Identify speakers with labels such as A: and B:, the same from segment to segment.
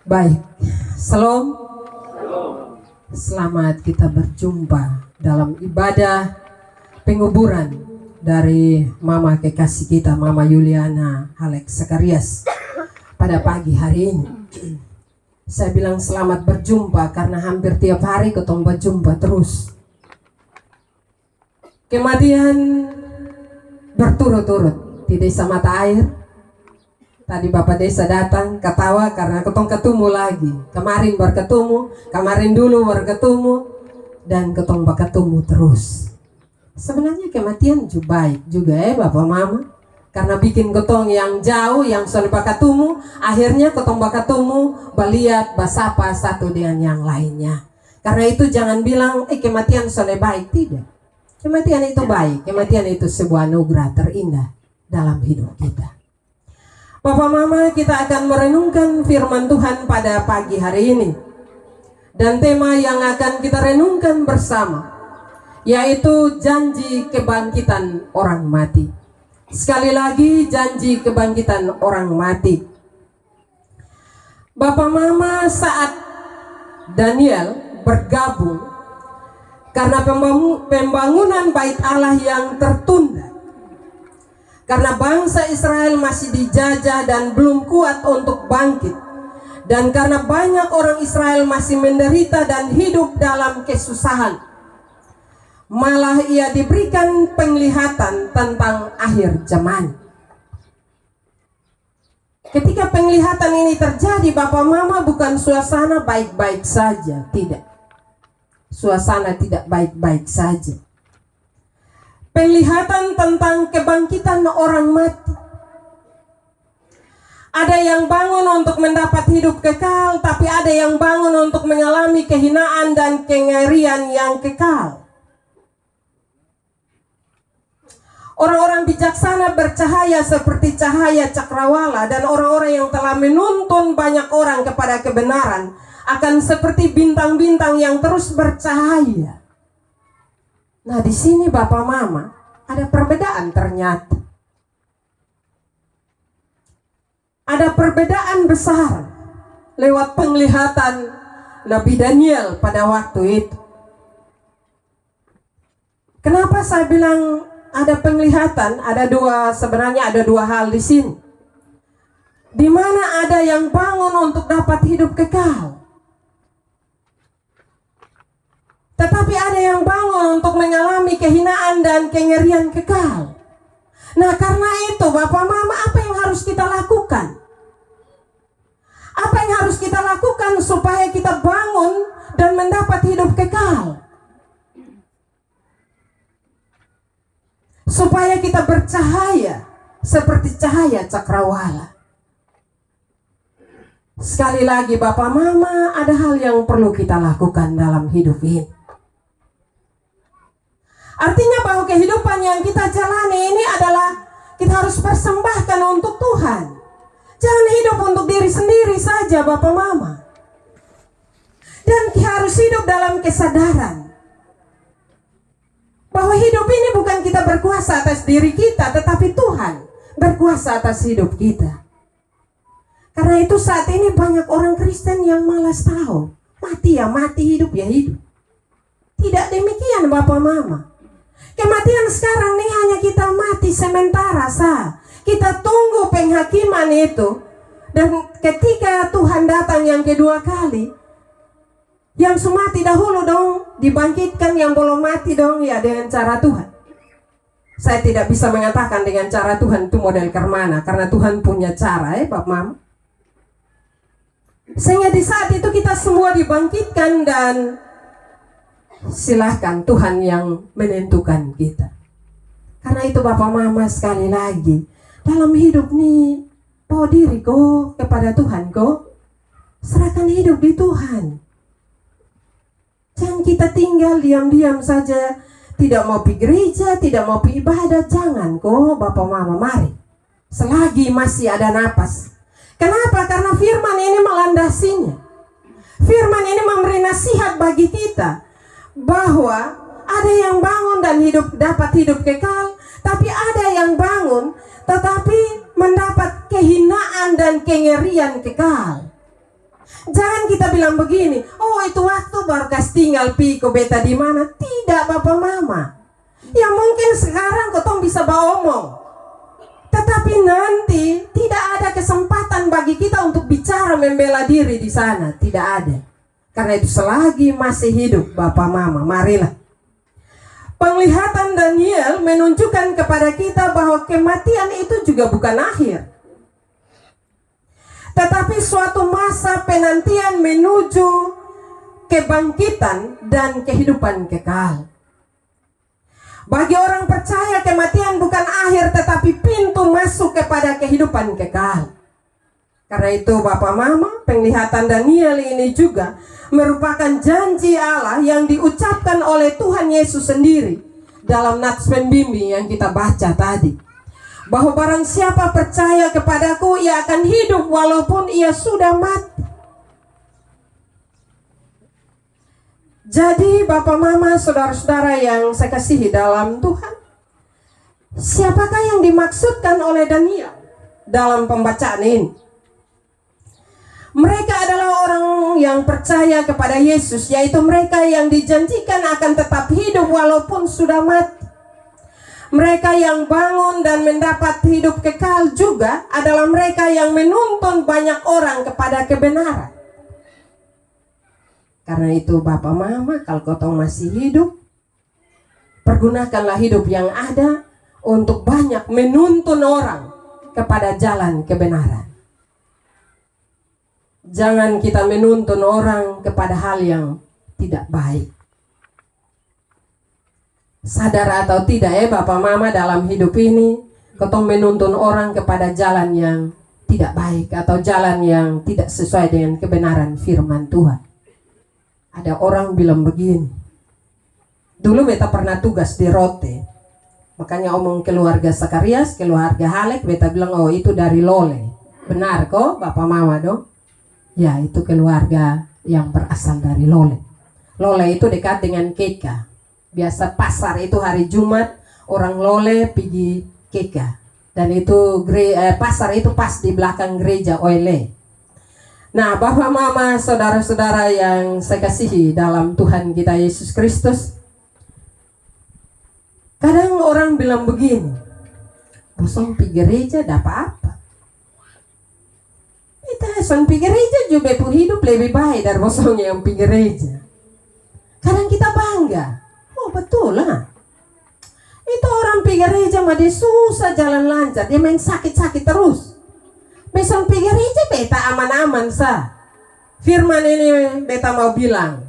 A: Baik, Shalom. Selamat kita berjumpa dalam ibadah penguburan dari Mama kekasih kita, Mama Yuliana Alex Zakarias pada pagi hari ini. Saya bilang selamat berjumpa karena hampir tiap hari ketemu berjumpa terus. Kematian berturut-turut di desa Mata Air. Tadi Bapak Desa datang ketawa karena ketemu lagi. Kemarin baru ketemu, kemarin dulu baru ketemu, dan ketemu terus. Sebenarnya kematian juga baik juga Bapak Mama, karena bikin ketong yang jauh, yang sudah ketemu, akhirnya ketemu baliat, basapa satu dengan yang lainnya. Karena itu jangan bilang kematian sudah baik, tidak. Kematian itu baik, kematian itu sebuah anugerah terindah dalam hidup kita. Bapak Mama, kita akan merenungkan firman Tuhan pada pagi hari ini. Dan tema yang akan kita renungkan bersama yaitu janji kebangkitan orang mati. Sekali lagi, janji kebangkitan orang mati. Bapak Mama, saat Daniel bergabung karena pembangunan bait Allah yang tertunda, karena bangsa Israel masih dijajah dan belum kuat untuk bangkit, dan karena banyak orang Israel masih menderita dan hidup dalam kesusahan, malah ia diberikan penglihatan tentang akhir zaman. Ketika penglihatan ini terjadi, Bapak Mama, bukan suasana baik-baik saja, tidak. Suasana tidak baik-baik saja. Penglihatan tentang kebangkitan orang mati. Ada yang bangun untuk mendapat hidup kekal, tapi ada yang bangun untuk mengalami kehinaan dan kengerian yang kekal. Orang-orang bijaksana bercahaya seperti cahaya cakrawala, dan orang-orang yang telah menuntun banyak orang kepada kebenaran akan seperti bintang-bintang yang terus bercahaya. Nah, di sini Bapak Mama ada perbedaan ternyata. Ada perbedaan besar lewat penglihatan Nabi Daniel pada waktu itu. Kenapa saya bilang ada penglihatan? Sebenarnya ada dua hal di sini. Di mana ada yang bangun untuk dapat hidup kekal, tetapi ada yang bangun untuk mengalami kehinaan dan kengerian kekal. Nah, karena itu Bapak Mama, apa yang harus kita lakukan? Apa yang harus kita lakukan supaya kita bangun dan mendapat hidup kekal? Supaya kita bercahaya seperti cahaya cakrawala. Sekali lagi Bapak Mama, ada hal yang perlu kita lakukan dalam hidup ini. Artinya bahwa kehidupan yang kita jalani ini adalah kita harus persembahkan untuk Tuhan. Jangan hidup untuk diri sendiri saja Bapak Mama. Dan kita harus hidup dalam kesadaran bahwa hidup ini bukan kita berkuasa atas diri kita, tetapi Tuhan berkuasa atas hidup kita. Karena itu saat ini banyak orang Kristen yang malas tahu. Mati ya mati, hidup ya hidup. Tidak demikian Bapak Mama. Kematian sekarang nih hanya kita mati sementara sah. Kita tunggu penghakiman itu. Dan ketika Tuhan datang yang kedua kali, yang semati dahulu dong dibangkitkan, yang belum mati dong ya dengan cara Tuhan. Saya tidak bisa mengatakan dengan cara Tuhan itu model kemana, karena Tuhan punya cara Bapak Mama. Sehingga di saat itu kita semua dibangkitkan, dan silahkan Tuhan yang menentukan kita. Karena itu Bapak Mama, sekali lagi, dalam hidup nih, bawa diri kok kepada Tuhan kok. Serahkan hidup di Tuhan. Jangan kita tinggal diam-diam saja, tidak mau pergi gereja, tidak mau pergi ibadah. Jangan kok Bapak Mama, mari. Selagi masih ada napas. Kenapa? Karena firman ini melandasinya. Firman ini memberi nasihat bagi kita bahwa ada yang bangun dan dapat hidup kekal, tapi ada yang bangun tetapi mendapat kehinaan dan kengerian kekal. Jangan kita bilang begini, oh itu waktu baru kas tinggal piko beta di mana. Tidak Bapak Mama. Ya mungkin sekarang kotong bisa omong, tetapi nanti tidak ada kesempatan bagi kita untuk bicara membela diri di sana. Tidak ada. Karena itu selagi masih hidup Bapak Mama, marilah. Penglihatan Daniel menunjukkan kepada kita bahwa kematian itu juga bukan akhir, tetapi suatu masa penantian menuju kebangkitan dan kehidupan kekal. Bagi orang percaya, kematian bukan akhir tetapi pintu masuk kepada kehidupan kekal. Karena itu Bapak Mama, penglihatan Daniel ini juga merupakan janji Allah yang diucapkan oleh Tuhan Yesus sendiri dalam nats pembimbing yang kita baca tadi, bahwa barang siapa percaya kepadaku, ia akan hidup walaupun ia sudah mati. Jadi Bapak Mama, saudara-saudara yang saya kasihi dalam Tuhan, siapakah yang dimaksudkan oleh Daniel dalam pembacaan ini? Mereka adalah orang yang percaya kepada Yesus, yaitu mereka yang dijanjikan akan tetap hidup walaupun sudah mati. Mereka yang bangun dan mendapat hidup kekal juga adalah mereka yang menuntun banyak orang kepada kebenaran. Karena itu Bapak Mama, kalau kau masih hidup, pergunakanlah hidup yang ada untuk banyak menuntun orang kepada jalan kebenaran. Jangan kita menuntun orang kepada hal yang tidak baik. Sadar atau tidak ya Bapak Mama, dalam hidup ini kau menuntun orang kepada jalan yang tidak baik atau jalan yang tidak sesuai dengan kebenaran firman Tuhan. Ada orang bilang begini, dulu beta pernah tugas di Rote, makanya omong keluarga Sakarias, keluarga Halek, beta bilang oh itu dari Lole. Benar kok Bapak Mama dong? Ya, itu keluarga yang berasal dari Lole. Lole itu dekat dengan Keka. Biasa pasar itu hari Jumat, orang Lole pergi Keka. Dan itu pasar itu pas di belakang gereja Oile. Nah, Bapak Mama, saudara-saudara yang saya kasihi dalam Tuhan kita Yesus Kristus, kadang orang bilang begini, bosong pergi gereja dapat apa? Kita son pergi gereja juga hidup lebih baik dari bosong yang pergi gereja. Kadang kita bangga, oh betul lah. Itu orang pergi gereja mah dia susah jalan lancar, dia main sakit-sakit terus. Besok pergi gereja beta aman-aman sah. Firman ini beta mau bilang,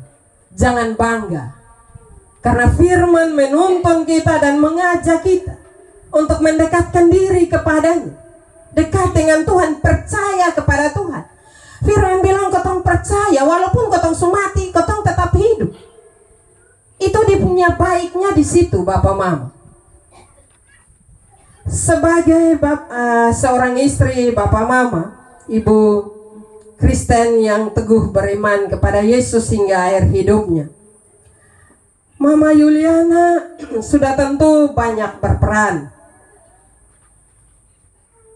A: jangan bangga. Karena firman menuntun kita dan mengajak kita untuk mendekatkan diri kepadanya. Dekat dengan Tuhan, percaya kepada Tuhan. Firman bilang kotong percaya, walaupun kotong sumati, kotong tetap hidup. Itu dia punya baiknya di situ Bapak Mama. Sebagai seorang istri Bapak Mama, Ibu Kristen yang teguh beriman kepada Yesus hingga akhir hidupnya, Mama Yuliana sudah tentu banyak berperan.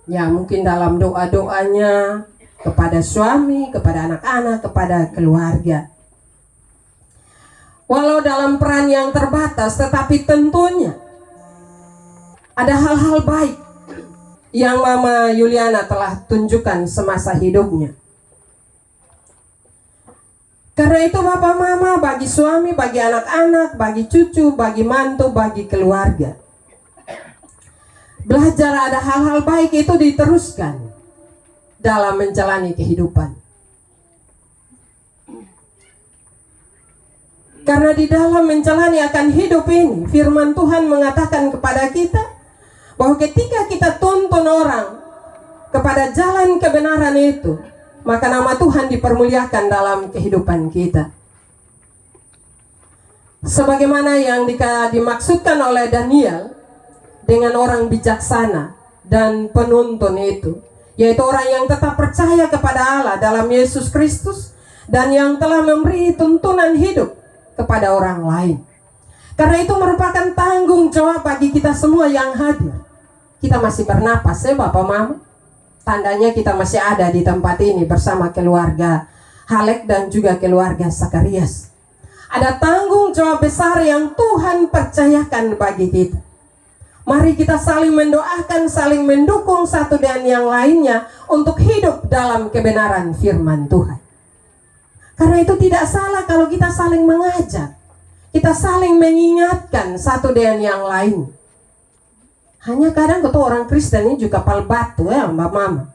A: Ya mungkin dalam doa-doanya kepada suami, kepada anak-anak, kepada keluarga. Walau dalam peran yang terbatas, tetapi tentunya ada hal-hal baik yang Mama Yuliana telah tunjukkan semasa hidupnya. Karena itu Bapak Mama, bagi suami, bagi anak-anak, bagi cucu, bagi mantu, bagi keluarga, belajar ada hal-hal baik itu diteruskan dalam menjalani kehidupan. Karena di dalam menjalani akan hidup ini, firman Tuhan mengatakan kepada kita bahwa ketika kita tuntun orang kepada jalan kebenaran itu, maka nama Tuhan dipermuliakan dalam kehidupan kita. Sebagaimana yang dimaksudkan oleh Daniel dengan orang bijaksana dan penuntun itu, yaitu orang yang tetap percaya kepada Allah dalam Yesus Kristus dan yang telah memberi tuntunan hidup kepada orang lain. Karena itu merupakan tanggung jawab bagi kita semua yang hadir. Kita masih bernapas ya Bapak Mama. Tandanya kita masih ada di tempat ini bersama keluarga Halek dan juga keluarga Sakarias. Ada tanggung jawab besar yang Tuhan percayakan bagi kita. Mari kita saling mendoakan, saling mendukung satu dengan yang lainnya untuk hidup dalam kebenaran firman Tuhan. Karena itu tidak salah kalau kita saling mengajak, kita saling mengingatkan satu dengan yang lain. Hanya kadang ketong orang Kristen ini juga pal batu ya mbak mama.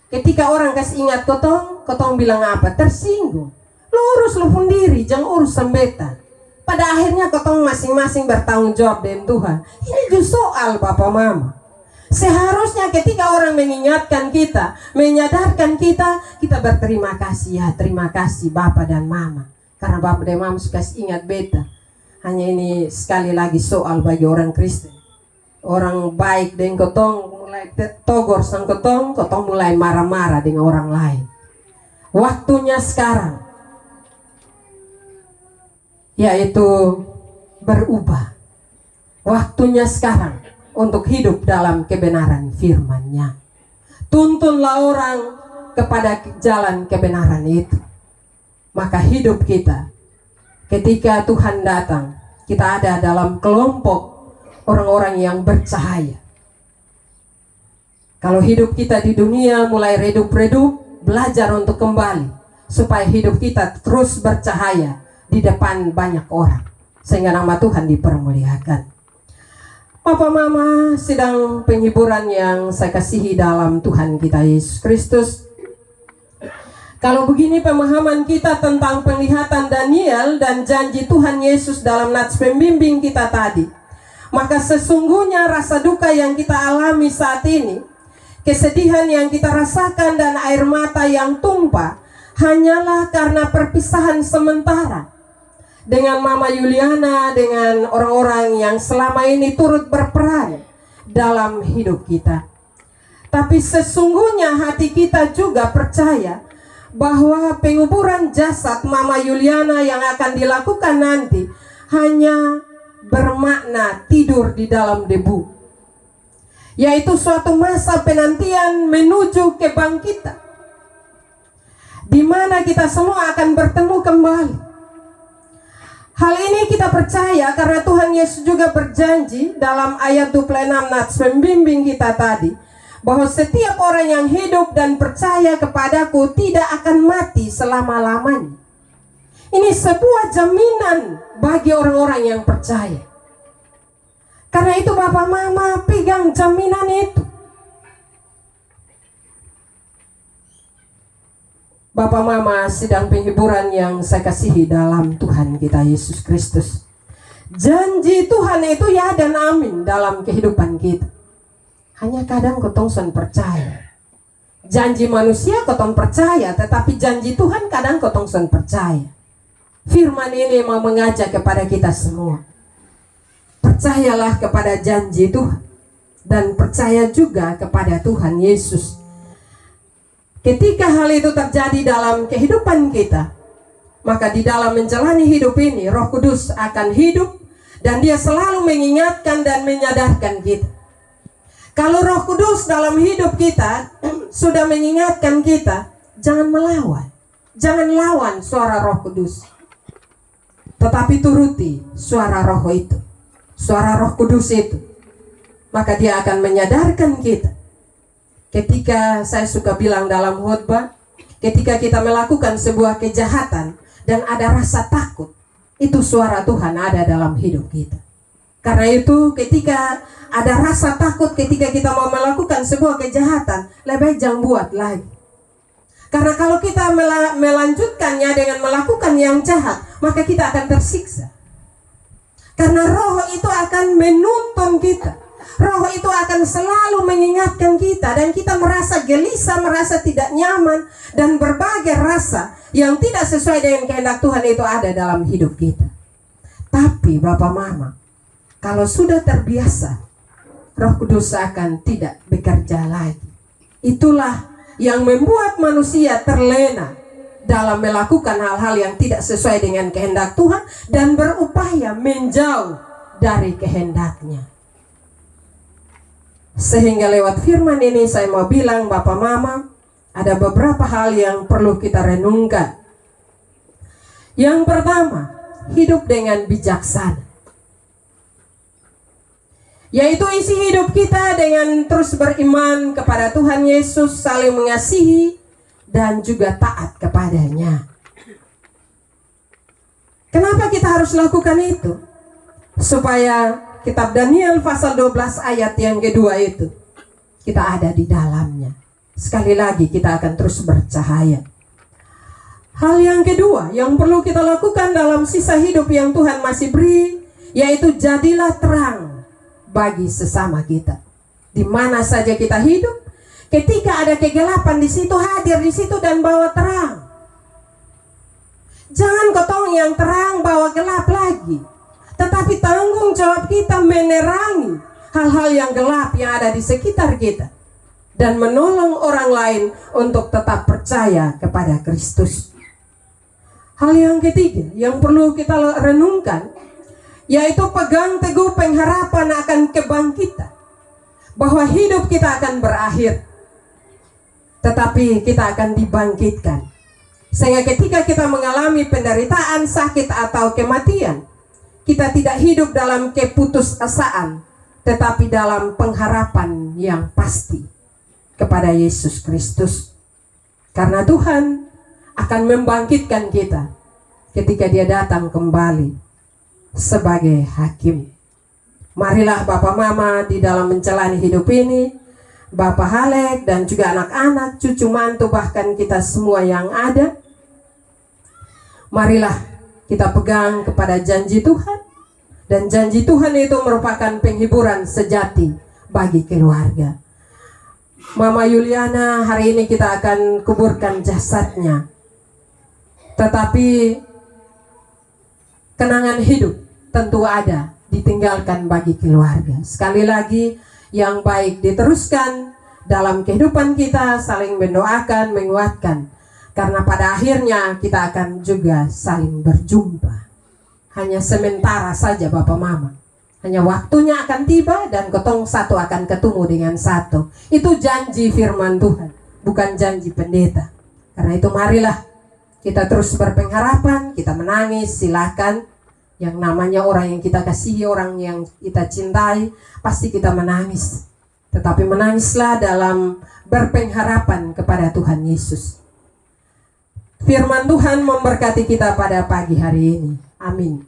A: Ketika orang kasih ingat ketong bilang apa? Tersinggung. Lu urus lu sendiri, jangan urus sembeta. Pada akhirnya ketong masing-masing bertanggung jawab dengan Tuhan. Ini justru soal Bapak Mama. Seharusnya ketika orang mengingatkan kita, menyadarkan kita, kita berterima kasih ya, terima kasih Bapak dan Mama. Karena Bapak dan Mama suka ingat beta. Hanya ini sekali lagi soal bagi orang Kristen. Orang baik dengan ketong mulai togor sang ketong mulai marah-marah dengan orang lain. Waktunya sekarang yaitu berubah. Waktunya sekarang untuk hidup dalam kebenaran firman-Nya. Tuntunlah orang kepada jalan kebenaran itu. Maka hidup kita ketika Tuhan datang, kita ada dalam kelompok orang-orang yang bercahaya. Kalau hidup kita di dunia mulai redup-redup, belajar untuk kembali supaya hidup kita terus bercahaya di depan banyak orang, sehingga nama Tuhan dipermuliakan. Papa Mama, sidang penghiburan yang saya kasihi dalam Tuhan kita Yesus Kristus. Kalau begini pemahaman kita tentang penglihatan Daniel dan janji Tuhan Yesus dalam nats pembimbing kita tadi, maka sesungguhnya rasa duka yang kita alami saat ini, kesedihan yang kita rasakan dan air mata yang tumpah, hanyalah karena perpisahan sementara dengan Mama Yuliana, dengan orang-orang yang selama ini turut berperan dalam hidup kita. Tapi sesungguhnya hati kita juga percaya bahwa penguburan jasad Mama Yuliana yang akan dilakukan nanti hanya bermakna tidur di dalam debu, yaitu suatu masa penantian menuju kebangkitan, di mana kita semua akan bertemu kembali. Hal ini kita percaya karena Tuhan Yesus juga berjanji dalam ayat 26 nats pembimbing kita tadi, bahwa setiap orang yang hidup dan percaya kepadaku tidak akan mati selama-lamanya. Ini sebuah jaminan bagi orang-orang yang percaya. Karena itu Bapak Mama pegang jaminan itu. Bapak Mama sidang penghiburan yang saya kasihi dalam Tuhan kita Yesus Kristus. Janji Tuhan itu ya dan amin dalam kehidupan kita. Hanya kadang ketong sen percaya. Janji manusia ketong percaya, tetapi janji Tuhan kadang ketong sen percaya. Firman ini mau mengajak kepada kita semua. Percayalah kepada janji Tuhan dan percaya juga kepada Tuhan Yesus. Ketika hal itu terjadi dalam kehidupan kita, maka di dalam menjalani hidup ini Roh Kudus akan hidup dan dia selalu mengingatkan dan menyadarkan kita. Kalau Roh Kudus dalam hidup kita sudah mengingatkan kita, jangan melawan, jangan lawan suara Roh Kudus, tetapi turuti suara Roh itu, suara Roh Kudus itu. Maka dia akan menyadarkan kita. Ketika saya suka bilang dalam khotbah, ketika kita melakukan sebuah kejahatan dan ada rasa takut, itu suara Tuhan ada dalam hidup kita. Karena itu ketika ada rasa takut ketika kita mau melakukan sebuah kejahatan, lebih baik jangan buat lagi. Karena kalau kita melanjutkannya dengan melakukan yang jahat, maka kita akan tersiksa. Karena Roh itu akan menuntun kita. Roh itu akan selalu mengingatkan kita dan kita merasa gelisah, merasa tidak nyaman dan berbagai rasa yang tidak sesuai dengan kehendak Tuhan itu ada dalam hidup kita. Tapi Bapak Mama, kalau sudah terbiasa, Roh Kudus akan tidak bekerja lagi. Itulah yang membuat manusia terlena dalam melakukan hal-hal yang tidak sesuai dengan kehendak Tuhan dan berupaya menjauh dari kehendaknya. Sehingga lewat firman ini saya mau bilang Bapak Mama, ada beberapa hal yang perlu kita renungkan. Yang pertama, hidup dengan bijaksana, yaitu isi hidup kita dengan terus beriman kepada Tuhan Yesus, saling mengasihi, dan juga taat kepadanya. Kenapa kita harus lakukan itu? Supaya kitab Daniel pasal 12 ayat yang kedua itu, kita ada di dalamnya. Sekali lagi kita akan terus bercahaya. Hal yang kedua yang perlu kita lakukan dalam sisa hidup yang Tuhan masih beri, yaitu jadilah terang bagi sesama kita. Di mana saja kita hidup, ketika ada kegelapan di situ, hadir di situ dan bawa terang. Jangan ketong yang terang bawa gelap lagi, tetapi tanggung jawab kita menerangi hal-hal yang gelap yang ada di sekitar kita dan menolong orang lain untuk tetap percaya kepada Kristus. Hal yang ketiga yang perlu kita renungkan, yaitu pegang teguh pengharapan akan kebangkitan, bahwa hidup kita akan berakhir, tetapi kita akan dibangkitkan. Sehingga ketika kita mengalami penderitaan, sakit atau kematian, kita tidak hidup dalam keputusasaan, tetapi dalam pengharapan yang pasti kepada Yesus Kristus. Karena Tuhan akan membangkitkan kita ketika Dia datang kembali sebagai hakim. Marilah Bapak Mama di dalam menjalani hidup ini, Bapak Halek dan juga anak-anak, cucu mantu, bahkan kita semua yang ada, marilah kita pegang kepada janji Tuhan. Dan janji Tuhan itu merupakan penghiburan sejati bagi keluarga. Mama Yuliana hari ini kita akan kuburkan jasadnya, tetapi kenangan hidup tentu ada ditinggalkan bagi keluarga. Sekali lagi, yang baik diteruskan dalam kehidupan kita, saling mendoakan, menguatkan, karena pada akhirnya kita akan juga saling berjumpa. Hanya sementara saja Bapak Mama, hanya waktunya akan tiba dan ketong satu akan ketemu dengan satu. Itu janji firman Tuhan, bukan janji pendeta. Karena itu marilah kita terus berpengharapan, kita menangis, silakan. Yang namanya orang yang kita kasihi, orang yang kita cintai, pasti kita menangis. Tetapi menangislah dalam berpengharapan kepada Tuhan Yesus. Firman Tuhan memberkati kita pada pagi hari ini. Amin.